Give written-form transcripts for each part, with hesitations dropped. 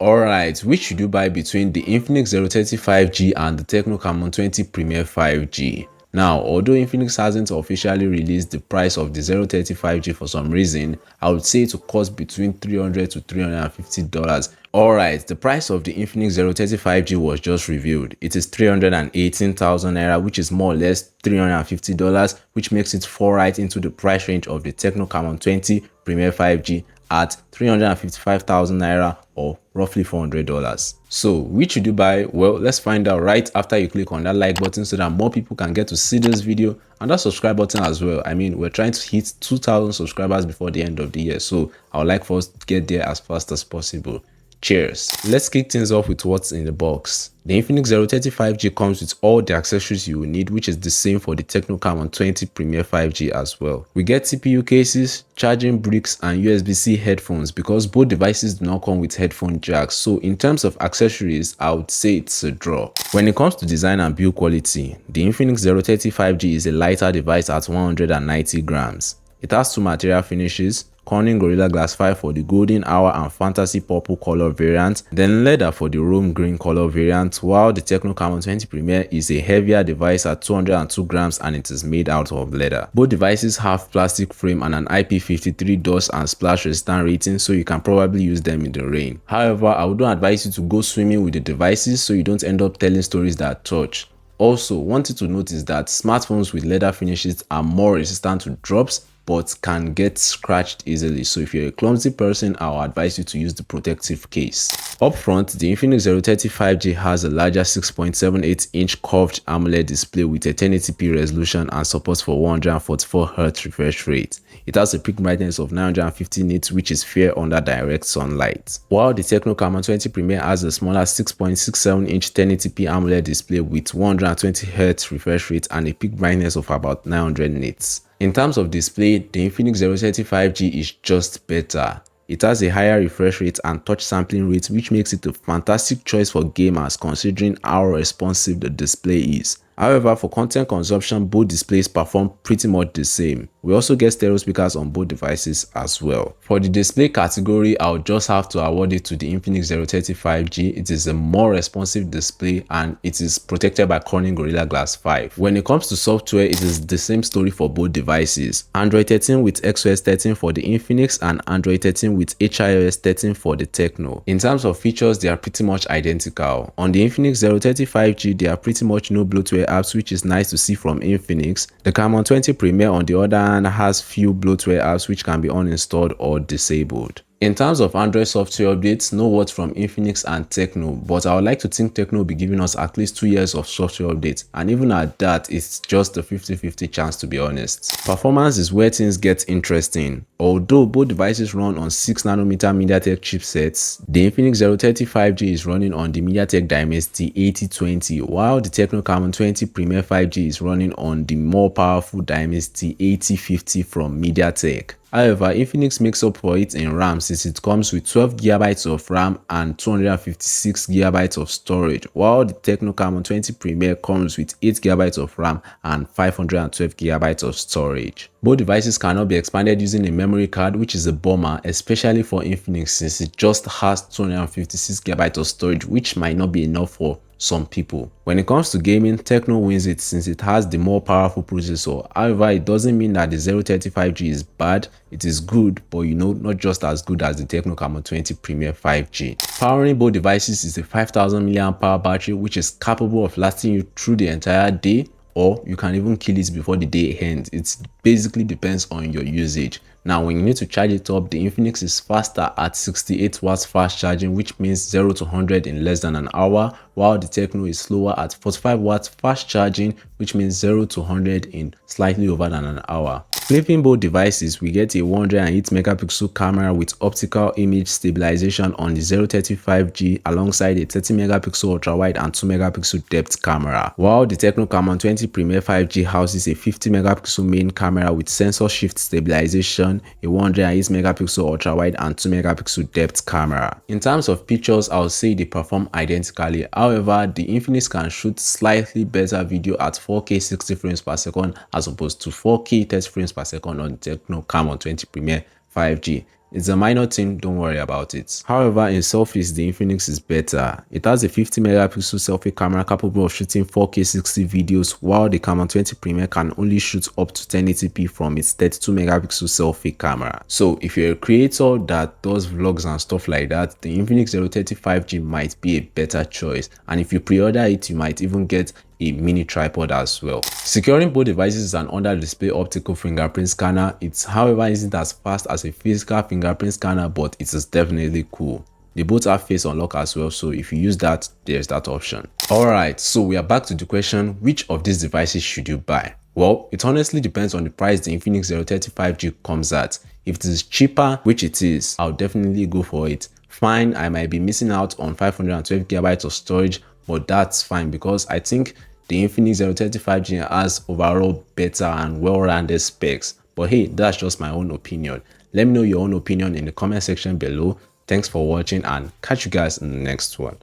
Alright, which should you buy between the Infinix Zero 30 5G and the Tecno Camon 20 Premier 5G? Now, although Infinix hasn't officially released the price of the Zero 30 5G for some reason, I would say it will cost between $300 to $350. Alright, the price of the Infinix Zero 30 5G was just revealed. It is 318,000 naira, which is more or less $350, which makes it fall right into the price range of the Tecno Camon 20 Premier 5G at 355,000 naira or roughly $400. So which should you buy? Well, let's find out right after you click on that like button so that more people can get to see this video, and that subscribe button as well. I mean, we're trying to hit 2,000 subscribers before the end of the year, so I would like for us to get there as fast as possible. Cheers. Let's kick things off with what's in the box. The Infinix Zero 30 5G comes with all the accessories you will need, which is the same for the Tecno Camon 20 Premier 5G as well. We get CPU cases, charging bricks, and USB-C headphones because both devices do not come with headphone jacks. So in terms of accessories, I would say it's a draw. When it comes to design and build quality, the Infinix Zero 30 5G is a lighter device at 190 grams. It has two material finishes: Corning Gorilla Glass 5 for the golden hour and fantasy purple color variant, then leather for the Rome green color variant, while the Tecno Camon 20 Premier is a heavier device at 202 grams and it is made out of leather. Both devices have plastic frame and an IP53 dust and splash resistant rating, so you can probably use them in the rain. However, I wouldn't advise you to go swimming with the devices so you don't end up telling stories that touch. Also, one thing to note is that smartphones with leather finishes are more resistant to drops but can get scratched easily, so if you're a clumsy person, I'll advise you to use the protective case. Up front, the Infinix Zero 30 5G has a larger 6.78-inch curved AMOLED display with a 1080p resolution and support for 144Hz refresh rate. It has a peak brightness of 950 nits, which is fair under direct sunlight. While the Tecno Camon 20 Premier has a smaller 6.67-inch 1080p AMOLED display with 120Hz refresh rate and a peak brightness of about 900 nits. In terms of display, the Infinix Zero 30 5G is just better. It has a higher refresh rate and touch sampling rate, which makes it a fantastic choice for gamers considering how responsive the display is. However, for content consumption, both displays perform pretty much the same. We also get stereo speakers on both devices as well. For the display category, I'll just have to award it to the Infinix Zero 30 5G. It is a more responsive display and it is protected by Corning Gorilla Glass 5. When it comes to software, it is the same story for both devices. Android 13 with XOS 13 for the Infinix and Android 13 with HiOS 13 for the Tecno. In terms of features, they are pretty much identical. On the Infinix Zero 30 5G, there are pretty much no bloatware apps, which is nice to see from Infinix. The Camon 20 Premier, on the other hand, has few bloatware apps which can be uninstalled or disabled. In terms of Android software updates, no words from Infinix and Tecno, but I would like to think Tecno will be giving us at least 2 years of software updates, and even at that, it's just a 50-50 chance to be honest. Performance is where things get interesting. Although both devices run on 6nm MediaTek chipsets, the Infinix Zero 30 5G is running on the MediaTek Dimensity 8020, while the Tecno Camon 20 Premier 5G is running on the more powerful Dimensity 8050 from MediaTek. However, Infinix makes up for it in RAM since it comes with 12GB of RAM and 256GB of storage, while the Tecno Camon 20 Premier comes with 8GB of RAM and 512GB of storage. Both devices cannot be expanded using a memory card, which is a bummer, especially for Infinix since it just has 256GB of storage, which might not be enough for some people. When it comes to gaming, Tecno wins it since it has the more powerful processor. However, it doesn't mean that the Zero 30 5G is bad. It is good, but not just as good as the Tecno Camon 20 Premier 5G. Powering both devices is a 5000 mAh battery, which is capable of lasting you through the entire day, or you can even kill it before the day ends. It basically depends on your usage. Now, when you need to charge it up, the Infinix is faster at 68 watts fast charging, which means 0 to 100 in less than an hour, while the Tecno is slower at 45 watts fast charging, which means 0 to 100 in slightly over than an hour. Flipping both devices, we get a 108 megapixel camera with optical image stabilization on the Zero 30 5G alongside a 30 megapixel ultra-wide and 2 megapixel depth camera, while the Tecno Camon 20 Premier 5G houses a 50 megapixel main camera with sensor shift stabilization, a 108 megapixel ultra-wide and 2 megapixel depth camera. In terms of pictures, I would say they perform identically. However, the Infinix can shoot slightly better video at 4K 60 frames per second as opposed to 4K 30 frames per second on the Tecno Camon 20 Premier 5G. It's a minor thing, don't worry about it. However, in selfies, the Infinix is better. It has a 50 megapixel selfie camera capable of shooting 4K 60 videos, while the Camon 20 Premier can only shoot up to 1080p from its 32 megapixel selfie camera. So if you're a creator that does vlogs and stuff like that, the Infinix Zero 35G might be a better choice. And if you pre-order it, you might even get a mini tripod as well. Securing both devices is an under-display optical fingerprint scanner. It, however, isn't as fast as a physical fingerprint scanner, but it is definitely cool. They both have face unlock as well, so if you use that, there's that option. Alright, so we are back to the question, which of these devices should you buy? Well, it honestly depends on the price the Infinix Zero 35G comes at. If it is cheaper, which it is, I'll definitely go for it. Fine, I might be missing out on 512GB of storage, but that's fine because I think the Infinix Zero 35G has overall better and well-rounded specs. But hey, that's just my own opinion. Let me know your own opinion in the comment section below. Thanks for watching and catch you guys in the next one.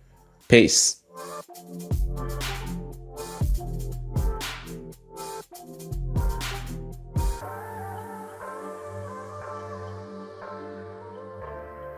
Peace.